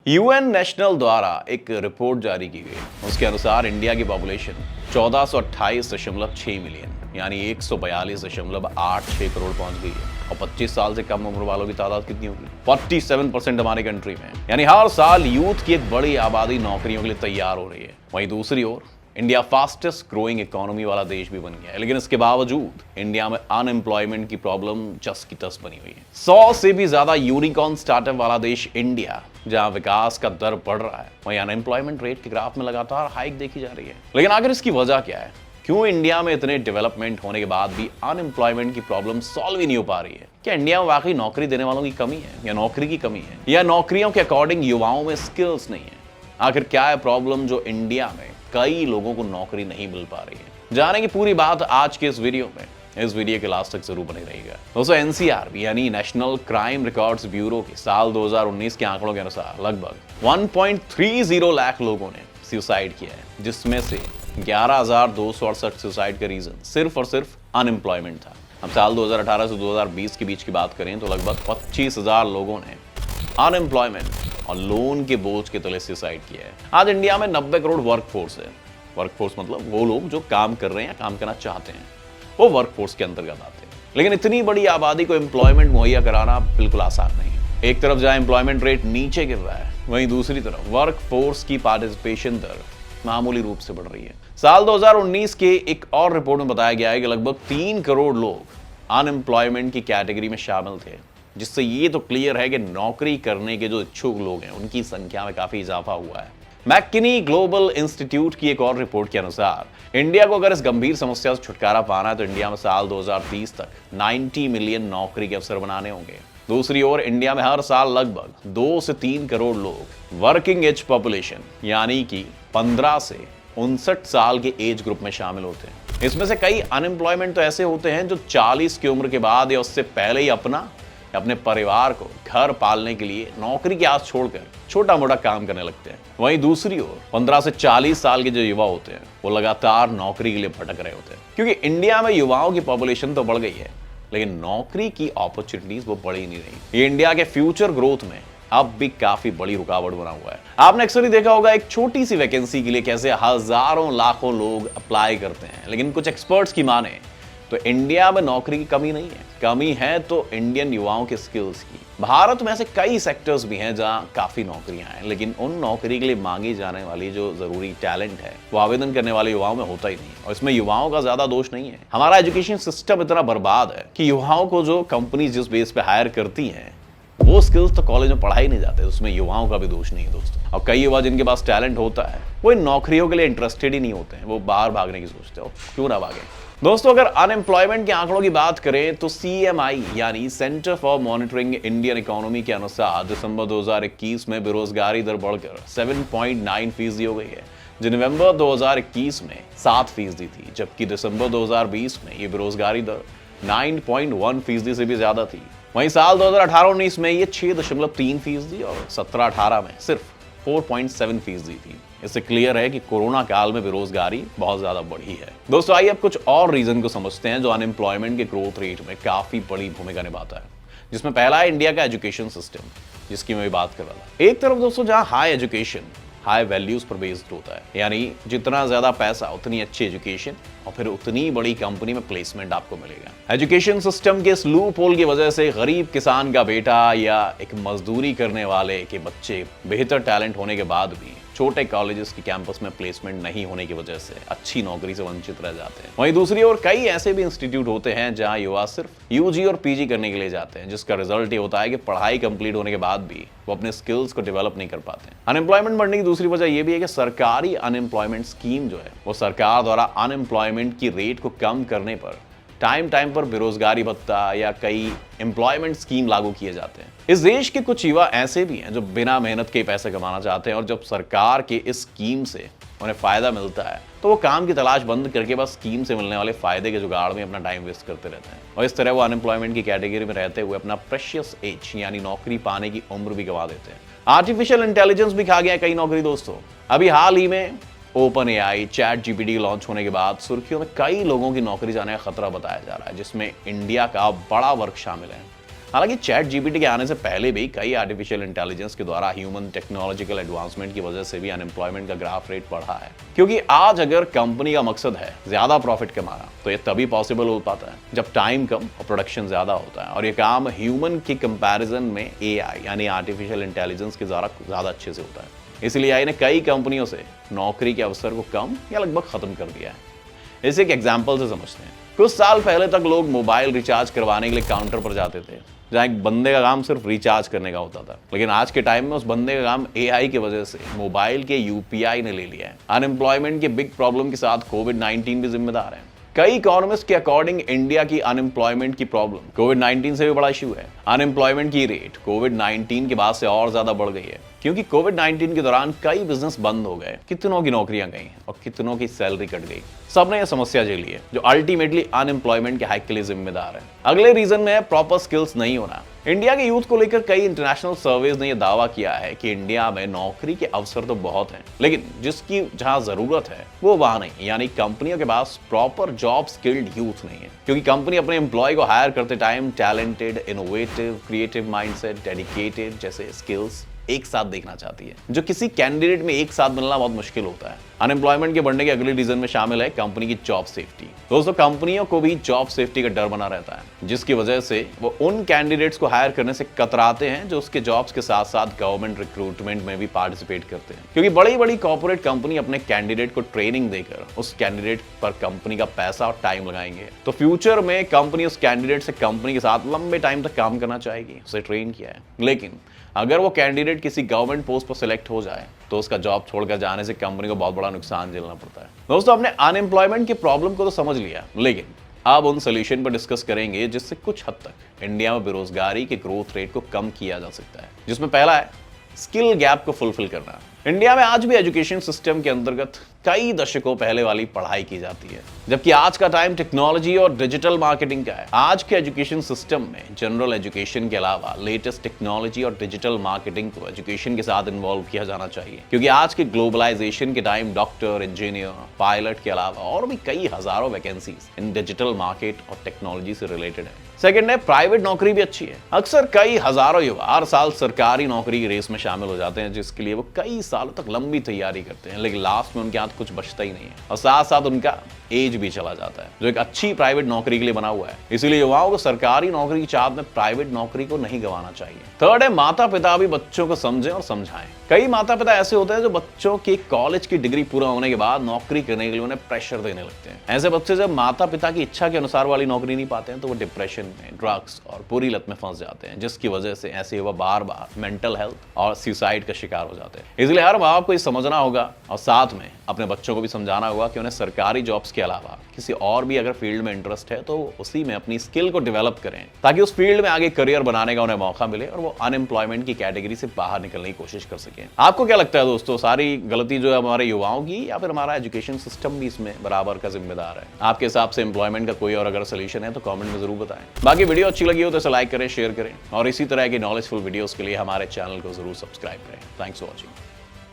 UN national द्वारा एक report जारी की गई। उसके अनुसार इंडिया की पॉपुलेशन 1428.6 मिलियन यानी 142.86 करोड़ पहुंच गई है। और 25 साल से कम उम्र वालों की तादाद कितनी होगी? 47% हमारी कंट्री में। यानी हर साल यूथ की एक बड़ी आबादी नौकरियों के लिए तैयार हो रही है। वहीं दूसरी ore India fastest growing economy वाला देश भी बन गया है, लेकिन इसके बावजूद इंडिया में अनएम्प्लॉयमेंट की प्रॉब्लम जस की तस बनी हुई है। 100 से भी ज्यादा यूनिकॉर्न स्टार्टअप वाला देश इंडिया, जहां विकास का दर बढ़ रहा है, वहीं अनएम्प्लॉयमेंट रेट के ग्राफ में लगातार हाइक देखी जा रही है। लेकिन आखिर इसकी वजह क्या है? क्यों इंडिया में इतने डेवलपमेंट होने के बाद भी अनएम्प्लॉयमेंट की प्रॉब्लम सॉल्व ही नहीं हो पा रही है? क्या इंडिया में वाकई नौकरी देने वालों की कमी है, या नौकरी की कमी है, या नौकरियों के अकॉर्डिंग युवाओं में स्किल्स नहीं है? आखिर क्या है प्रॉब्लम जो इंडिया में कई लोगों को नौकरी नहीं मिल पा रही है? जाने की पूरी बात आज के इस वीडियो में। इस वीडियो के लास्ट तक जरूर बने रहिएगा। दोस्तों, एनसीआरबी यानी नेशनल क्राइम रिकॉर्ड्स ब्यूरो के साल 2019 के आंकड़ों के अनुसार लगभग 1.30 लाख लोगों ने सुसाइड किया है, जिसमें से 11,268 सुसाइड का रीजन सिर्फ और सिर्फ अनएम्प्लॉयमेंट था। हम साल 2018 से 2020 के बीच की बात करें तो लगभग 25,000 लोगों ने अनएम्प्लॉयमेंट और लोन के बोझ के तले सुसाइड किया है। आज इंडिया में 90 करोड़ वर्कफोर्स है। वर्कफोर्स मतलब वो लोग जो काम कर रहे हैं या काम करना चाहते हैं, वो वर्कफोर्स के अंतर्गत आते हैं। लेकिन इतनी बड़ी आबादी को एम्प्लॉयमेंट मुहैया कराना बिल्कुल आसान नहीं है। एक तरफ जहां एम्प्लॉयमेंट रेट नीचे गिर रहा है, वहीं दूसरी तरफ वर्कफोर्स की पार्टिसिपेशन दर मामूली रूप से बढ़ रही है। साल 2019 के एक और रिपोर्ट में बताया गया है कि लगभग 3 करोड़ लोग अनएम्प्लॉयमेंट की कैटेगरी में शामिल थे, जिससे ये तो क्लियर है कि नौकरी करने के जो इच्छुक लोग हैं, उनकी संख्या में काफी इजाफा हुआ है। मैकिनी ग्लोबल इंस्टीट्यूट की एक और रिपोर्ट के अनुसार इंडिया को अगर इस गंभीर समस्या से छुटकारा पाना है तो इंडिया में साल 2030 तक 90 मिलियन नौकरी के अवसर बनाने होंगे। दूसरी ओर इंडिया में हर साल लगभग 2 से 3 करोड़ लोग वर्किंग एज पॉपुलेशन यानी कि 15 से 59 साल के एज ग्रुप में शामिल होते हैं। इसमें से कई अनएम्प्लॉयमेंट तो ऐसे होते हैं जो 40 की उम्र के बाद या उससे पहले ही अपने परिवार को घर पालने के लिए नौकरी की आस छोड़कर छोटा मोटा काम करने लगते हैं। वहीं दूसरी ओर 15 से 40 साल के जो युवा होते हैं, वो लगातार नौकरी के लिए भटक रहे होते हैं, क्योंकि इंडिया में युवाओं की पॉपुलेशन तो बढ़ गई है, लेकिन नौकरी की अपॉर्चुनिटीज वो बढ़ ही नहीं रही। ये इंडिया के फ्यूचर ग्रोथ में अब भी काफी बड़ी रुकावट बना हुआ है। आपने अक्सर ही देखा होगा एक छोटी सी वैकेंसी के लिए कैसे हजारों लाखों लोग अप्लाई करते हैं, लेकिन कुछ एक्सपर्ट्स की माने तो इंडिया में नौकरी की कमी नहीं है। कमी है तो इंडियन युवाओं के स्किल्स की। भारत में ऐसे कई सेक्टर्स भी हैं जहां काफी नौकरियां हैं, लेकिन उन नौकरी के लिए मांगी जाने वाली जो जरूरी टैलेंट है, वो आवेदन करने वाले युवाओं में होता ही नहीं। और इसमें युवाओं का ज्यादा दोष नहीं है। हमारा एजुकेशन सिस्टम इतना बर्बाद है कि युवाओं को जो कंपनी जिस बेस पे हायर करती हैं, वो स्किल्स तो कॉलेज में पढ़ाई नहीं जाते। उसमें युवाओं का भी दोष नहीं है दोस्तों। और कई युवा जिनके पास टैलेंट होता है, वो इन नौकरियों के लिए इंटरेस्टेड ही नहीं होते हैं। वो बाहर भागने की सोचते हैं। क्यों ना भागे दोस्तों। अगर अनएम्प्लॉयमेंट के आंकड़ों की बात करें तो सीएमआई यानी centre for monitoring Indian economy के अनुसार दिसंबर 2021 में बेरोजगारी दर बढ़कर 7.9% हो गई है, जो नवंबर 2021 में 7% थी, जबकि दिसंबर 2020 में ये बेरोजगारी दर 9.1% से भी ज्यादा थी। वहीं साल 2018-19 में ये 6.3% और 17-18 में सिर्फ 4.7% थी। इससे क्लियर है कि कोरोना काल में बेरोजगारी बहुत ज्यादा बढ़ी है। दोस्तों, आइए अब कुछ और रीजन को समझते हैं जो अनएम्प्लॉयमेंट के ग्रोथ रेट में काफी बड़ी भूमिका निभाता है, जिसमें पहला है इंडिया का एजुकेशन सिस्टम, जिसकी मैं बात कर रहा था। एक तरफ दोस्तों जहां हाई एजुकेशन हाई वैल्यूज पर बेस्ड होता है, यानी जितना ज्यादा पैसा उतनी अच्छी एजुकेशन और फिर उतनी बड़ी कंपनी में प्लेसमेंट आपको मिलेगा। एजुकेशन सिस्टम के इस लूप होल की वजह से गरीब किसान का बेटा या एक मजदूरी करने वाले के बच्चे बेहतर टैलेंट होने के बाद भी छोटे कॉलेजेस की कैंपस में प्लेसमेंट नहीं होने की वजह से अच्छी नौकरी से वंचित रह जाते हैं। वहीं दूसरी ओर कई ऐसे भी इंस्टीट्यूट होते हैं जहां युवा सिर्फ यूजी और पीजी करने के लिए जाते हैं, जिसका रिजल्ट ये होता है कि पढ़ाई कंप्लीट होने के बाद भी वो अपने स्किल्स को डेवलप नहीं कर पाते। अनएम्प्लॉयमेंट बढ़ने की दूसरी वजह यह भी है कि सरकारी अनएम्प्लॉयमेंट स्कीम जो है, वो सरकार द्वारा अनएम्प्लॉयमेंट की रेट को कम करने पर टाइम पर बेरोजगारी भत्ता या कई एम्प्लॉयमेंट स्कीम लागू किए जाते हैं। इस देश के कुछ युवा ऐसे भी हैं जो बिना मेहनत के पैसे कमाना चाहते हैं, और जब सरकार के इस स्कीम से उन्हें फायदा मिलता है तो वो काम की तलाश बंद करके बस स्कीम से मिलने वाले फायदे के जुगाड़ में अपना टाइम वेस्ट करते रहते हैं, और इस तरह वो अनएम्प्लॉयमेंट की कैटेगरी में रहते हुए अपना प्रेशियस एज यानी नौकरी पाने की उम्र भी गंवा देते हैं। आर्टिफिशियल इंटेलिजेंस भी खा गया है कई नौकरी दोस्तों। अभी हाल ही में open AI chat GPT launch होने के बाद सुर्खियों में कई लोगों की नौकरी जाने का खतरा बताया जा रहा है, जिसमें इंडिया का बड़ा वर्ग शामिल है। हालांकि चैट जीपीटी के आने से पहले भी कई आर्टिफिशियल इंटेलिजेंस के द्वारा ह्यूमन टेक्नोलॉजिकल एडवांसमेंट की वजह से भी अनएम्प्लॉयमेंट का ग्राफ रेट बढ़ा है, क्योंकि आज अगर कंपनी का मकसद है ज्यादा प्रॉफिट कमाना तो ये तभी पॉसिबल हो पाता है जब टाइम कम और प्रोडक्शन ज्यादा होता है और ये काम ह्यूमन के कंपैरिजन में एआई यानी आर्टिफिशियल इंटेलिजेंस के द्वारा ज्यादा अच्छे से होता है। इसलिए एआई ने कई कंपनियों से नौकरी के अवसर को कम या लगभग खत्म कर दिया है। इसे एक एग्जाम्पल से समझते हैं। कुछ साल पहले तक लोग मोबाइल रिचार्ज करवाने के लिए काउंटर पर जाते थे, जहाँ एक बंदे का काम सिर्फ रिचार्ज करने का होता था। लेकिन आज के टाइम में उस बंदे का काम एआई की वजह से मोबाइल के यूपीआई ने ले लिया है। अनएम्प्लॉयमेंट के बिग प्रॉब्लम के साथ कोविड-19 भी जिम्मेदार है। कई इकोनॉमिस्ट के अकॉर्डिंग इंडिया की अनएम्प्लॉयमेंट की प्रॉब्लम कोविड-19 से भी बड़ा इशू है। अनएम्प्लॉयमेंट की रेट कोविड-19 के बाद से और ज्यादा बढ़ गई है, क्योंकि कोविड-19 के दौरान कई बिजनेस बंद हो गए, कितनों की नौकरियां गई और कितनों की सैलरी कट गई। सबने यह समस्या झेली है जो अल्टीमेटली अनएम्प्लॉयमेंट के हाइक के लिए जिम्मेदार है। अगले रीजन में है प्रॉपर स्किल्स नहीं होना। इंडिया के यूथ को लेकर कई इंटरनेशनल सर्वेज ने यह दावा किया है कि इंडिया में नौकरी के अवसर तो बहुत हैं, लेकिन जिसकी जहां जरूरत है वो वहां नहीं, यानी कंपनियों के पास प्रॉपर जॉब स्किल्ड यूथ नहीं है। क्योंकि कंपनी अपने एम्प्लॉय को हायर करते time talented, innovative, creative mindset, dedicated जैसे स्किल्स एक साथ देखना चाहती है, जो किसी कैंडिडेट में एक साथ मिलना बहुत मुश्किल होता है। अनएम्प्लॉयमेंट के बढ़ने के अगले रीजन में शामिल है कंपनी की जॉब सेफ्टी। दोस्तों, कंपनियों को भी जॉब सेफ्टी का डर बना रहता है, जिसकी वजह से वो उन कैंडिडेट्स को हायर करने से कतराते हैं जो उसके जॉब्स के साथ साथ गवर्नमेंट रिक्रूटमेंट में भी पार्टिसिपेट करते हैं। क्योंकि बड़ी बड़ी कॉर्पोरेट कंपनी अपने कैंडिडेट को ट्रेनिंग देकर उस कैंडिडेट पर कंपनी का पैसा और टाइम लगाएंगे, तो फ्यूचर में कंपनी उस कैंडिडेट से कंपनी के साथ लंबे टाइम तक काम करना चाहेगी, उसे ट्रेन किया है। लेकिन अगर वो कैंडिडेट किसी गवर्नमेंट पोस्ट पर सिलेक्ट हो जाए तो उसका जॉब छोड़कर जाने से कंपनी को बहुत बड़ा नुकसान झेलना पड़ता है। दोस्तों, आपने अनएम्प्लॉयमेंट की प्रॉब्लम को तो समझ लिया, लेकिन अब उन सोल्यूशन पर डिस्कस करेंगे जिससे कुछ हद तक इंडिया में बेरोजगारी के ग्रोथ रेट को कम किया जा सकता है, जिसमें पहला है स्किल गैप को फुलफिल करना। इंडिया में आज भी एजुकेशन सिस्टम के अंतर्गत कई दशकों पहले वाली पढ़ाई की जाती है, जबकि आज का टाइम टेक्नोलॉजी और डिजिटल मार्केटिंग का है। आज के एजुकेशन सिस्टम में जनरल एजुकेशन के अलावा लेटेस्ट टेक्नोलॉजी और डिजिटल मार्केटिंग को एजुकेशन के साथ इन्वॉल्व किया जाना चाहिए, क्योंकि आज के ग्लोबलाइजेशन के टाइम डॉक्टर, इंजीनियर, पायलट के अलावा और भी कई हजारों वैकेंसीज इन डिजिटल मार्केट और टेक्नोलॉजी से रिलेटेड है। सेकंड है प्राइवेट नौकरी भी अच्छी है। अक्सर कई हजारों युवा हर साल सरकारी नौकरी की रेस में शामिल हो जाते हैं, जिसके लिए वो कई सालों तक लंबी तैयारी करते हैं, लेकिन लास्ट में उनके हाथ कुछ बचता ही नहीं है और साथ साथ उनका एज भी चला जाता है, जो एक अच्छी प्राइवेट नौकरी के लिए बना हुआ है। इसीलिए युवाओं को सरकारी नौकरी की चाहत में प्राइवेट नौकरी को नहीं गंवाना चाहिए। थर्ड है माता पिता भी बच्चों को समझें और समझाएं। कई माता पिता ऐसे होते हैं जो बच्चों की कॉलेज की डिग्री पूरा होने के बाद नौकरी करने के लिए उन्हें प्रेशर देने लगते हैं। ऐसे बच्चे जब माता पिता की इच्छा के अनुसार वाली नौकरी नहीं पाते हैं तो वो डिप्रेशन में, ड्रग्स और पूरी लत में फंस जाते हैं, जिसकी वजह से ऐसे युवा बार बार मेंटल हेल्थ और सुसाइड का शिकार हो जाते हैं। इसलिए हर माँ बाप को ये समझना होगा और साथ में अपने बच्चों को भी समझाना होगा कि उन्हें सरकारी जॉब्स के अलावा किसी और भी अगर फील्ड में इंटरेस्ट है तो उसी में अपनी स्किल को डेवलप करें, ताकि उस फील्ड में आगे करियर बनाने का उन्हें मौका मिले और वो अनएम्प्लॉयमेंट की कैटेगरी से बाहर निकलने की कोशिश कर सकें। आपको क्या लगता है दोस्तों, सारी गलती जो है हमारे युवाओं की या फिर हमारा एजुकेशन सिस्टम भी इसमें बराबर का जिम्मेदार है? आपके हिसाब से एम्प्लॉयमेंट का कोई और अगर सोल्यूशन है तो कमेंट में जरूर बताएं। बाकी वीडियो अच्छी लगी हो तो इसे लाइक करें, शेयर करें और इसी तरह की नॉलेजफुल वीडियोस के लिए हमारे चैनल को जरूर सब्सक्राइब करें। Thanks for watching.